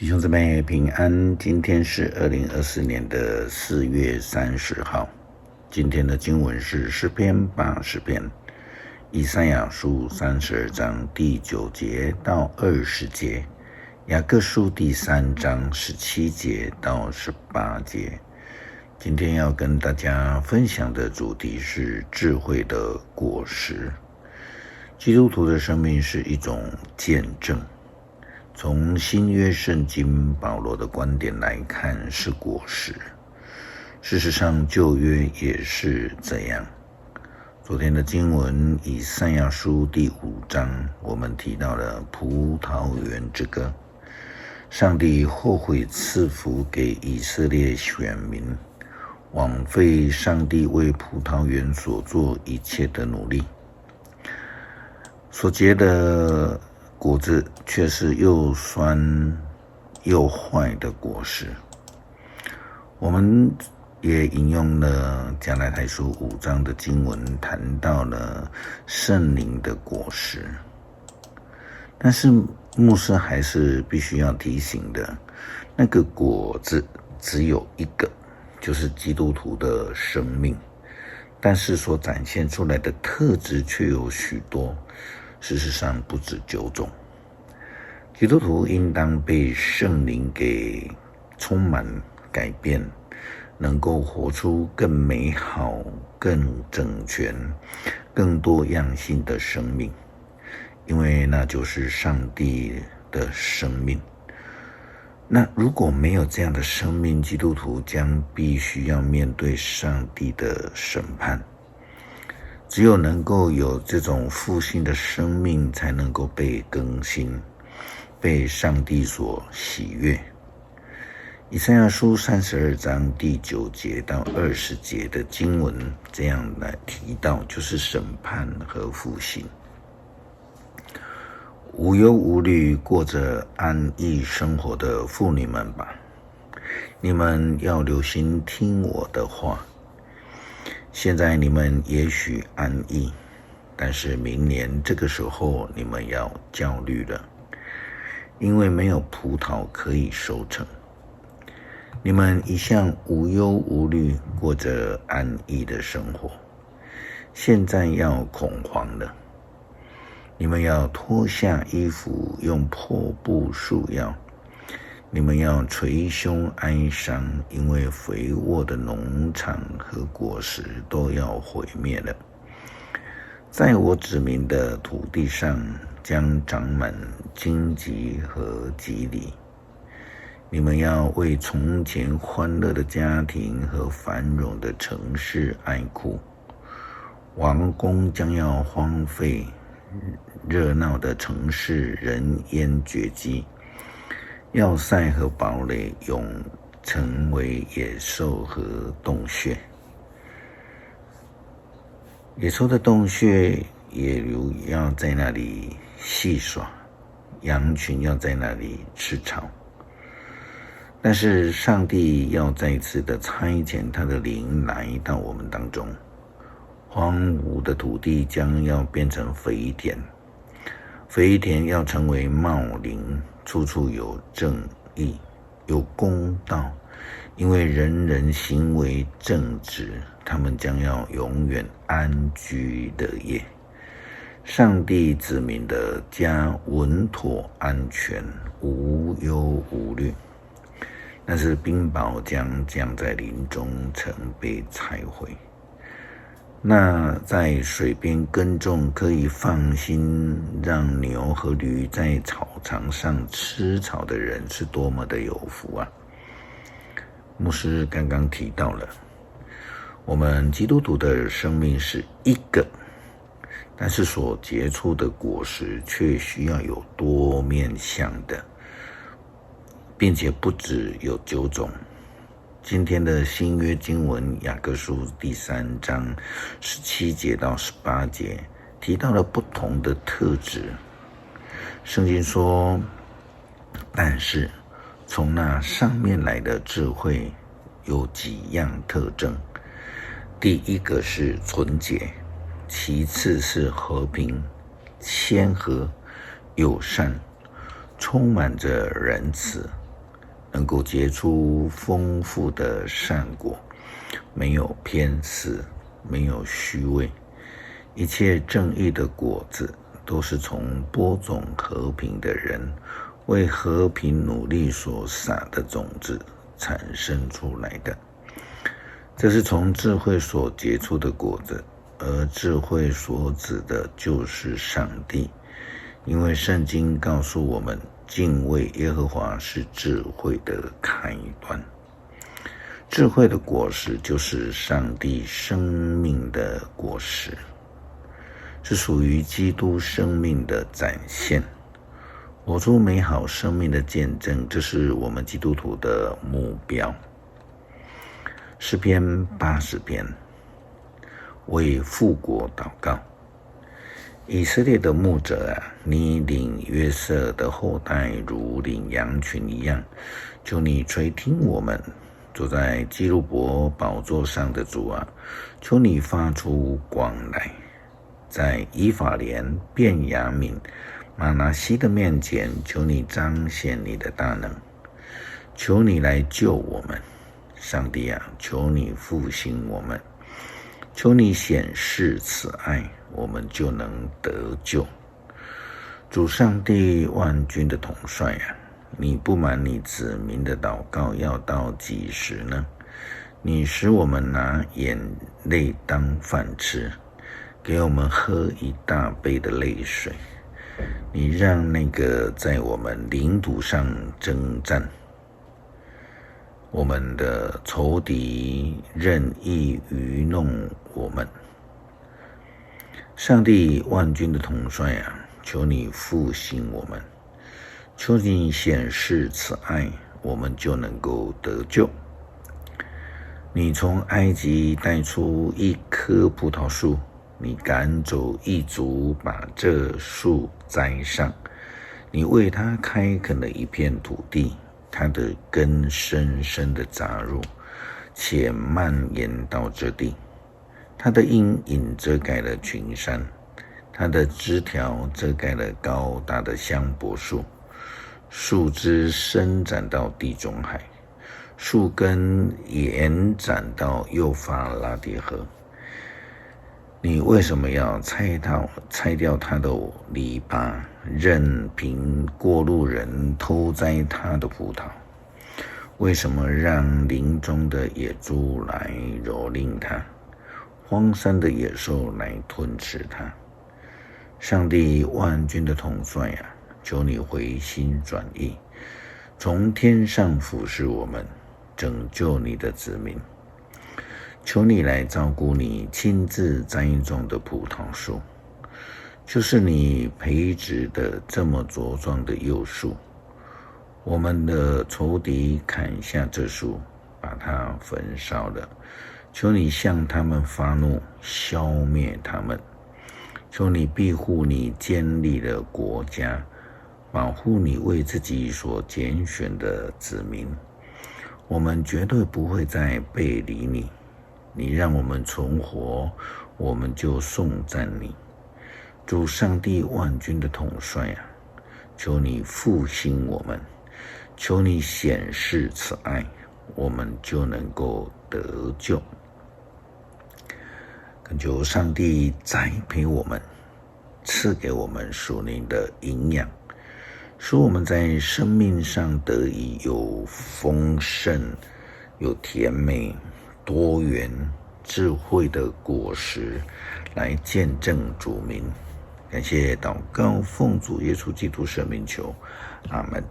弟兄姊妹平安，今天是2024年的4月30号。今天的经文是诗篇80篇，以赛亚书32章第9节到20节，雅各书第3章17节到18节。今天要跟大家分享的主题是智慧的果实。基督徒的生命是一种见证，从新约圣经保罗的观点来看是果实，事实上旧约也是这样。昨天的经文以赛亚书第5章，我们提到了葡萄园之歌。上帝后悔赐福给以色列选民，枉费上帝为葡萄园所做一切的努力，所结的果子却是又酸又坏的果实。我们也引用了加拉太书5章的经文，谈到了圣灵的果实。但是牧师还是必须要提醒的，那个果子只有一个，就是基督徒的生命，但是所展现出来的特质却有许多，事实上不止9种。基督徒应当被圣灵给充满改变，能够活出更美好、更整全、更多样性的生命，因为那就是上帝的生命。那如果没有这样的生命，基督徒将必须要面对上帝的审判。只有能够有这种复兴的生命，才能够被更新，被上帝所喜悦。以赛亚书32章第9节到20节的经文这样来提到，就是审判和复兴。无忧无虑过着安逸生活的妇女们吧，你们要留心听我的话。现在你们也许安逸，但是明年这个时候你们要焦虑了，因为没有葡萄可以收成。你们一向无忧无虑过着安逸的生活，现在要恐慌了。你们要脱下衣服，用破布束腰。你们要捶胸哀伤，因为肥沃的农场和果实都要毁灭了。在我指明的土地上，将长满荆棘和蒺藜。你们要为从前欢乐的家庭和繁荣的城市哀哭，王宫将要荒废，热闹的城市人烟绝迹，要塞和堡垒永成为野兽和洞穴。野兽的洞穴，野牛要在那里戏耍，羊群要在那里吃草。但是上帝要再一次的差遣他的灵来到我们当中，荒芜的土地将要变成肥田，肥田要成为茂林，处处有正义，有公道，因为人人行为正直，他们将要永远安居乐业。上帝子民的家稳妥安全，无忧无虑。但是冰雹将降在林中，曾被拆毁。那在水边耕种，可以放心让牛和驴在草场上吃草的人，是多么的有福啊！牧师刚刚提到了，我们基督徒的生命是一个，但是所结出的果实却需要有多面向的，并且不只有9种。今天的新约经文雅各书第3章17节到18节提到了不同的特质。圣经说，但是从那上面来的智慧有几样特征。第一个是纯洁，其次是和平、谦和、友善，充满着仁慈，能够结出丰富的善果，没有偏私，没有虚伪，一切正义的果子都是从播种和平的人为和平努力所撒的种子产生出来的。这是从智慧所结出的果子，而智慧所指的就是上帝，因为圣经告诉我们，敬畏耶和华是智慧的开端。智慧的果实就是上帝生命的果实，是属于基督生命的展现，活出美好生命的见证，这是我们基督徒的目标。诗篇80篇，为复国祷告。以色列的牧者啊，你领约瑟的后代如领羊群一样，求你垂听我们。坐在基路伯宝座上的主啊，求你发出光来，在以法莲、便雅悯、玛拿西的面前，求你彰显你的大能，求你来救我们。上帝啊，求你复兴我们，求你显示慈爱，我们就能得救。主上帝万军的统帅啊，你不满你子民的祷告要到几时呢？你使我们拿眼泪当饭吃，给我们喝一大杯的泪水。你让那个在我们领土上征战，我们的仇敌任意愚弄我们。上帝万军的统帅啊，求你复兴我们，求你显示慈爱，我们就能够得救。你从埃及带出一棵葡萄树，你赶走一族，把这树栽上。你为它开垦了一片土地，它的根深深的扎入，且蔓延到这地。它的阴影遮盖了群山，它的枝条遮盖了高大的香柏树，树枝伸展到地中海，树根延展到幼发拉底河。你为什么要拆掉它的篱笆，任凭过路人偷摘它的葡萄？为什么让林中的野猪来蹂躏它，荒山的野兽来吞吃它？上帝万军的统帅啊，求你回心转意，从天上俯视我们，拯救你的子民。求你来照顾你亲自栽种的葡萄树，就是你培植的这么茁壮的幼树。我们的仇敌砍下这树，把它焚烧了。求你向他们发怒，消灭他们。求你庇护你建立的国家，保护你为自己所拣选的子民。我们绝对不会再背离你。你让我们存活，我们就颂赞你。主上帝万军的统帅啊，求你复兴我们，求你显示慈爱，我们就能够得救。恳求上帝栽培我们，赐给我们属灵的营养，使我们在生命上得以有丰盛、有甜美、多元、智慧的果实，来见证主名。感谢祷告，奉主耶稣基督圣名求，阿们。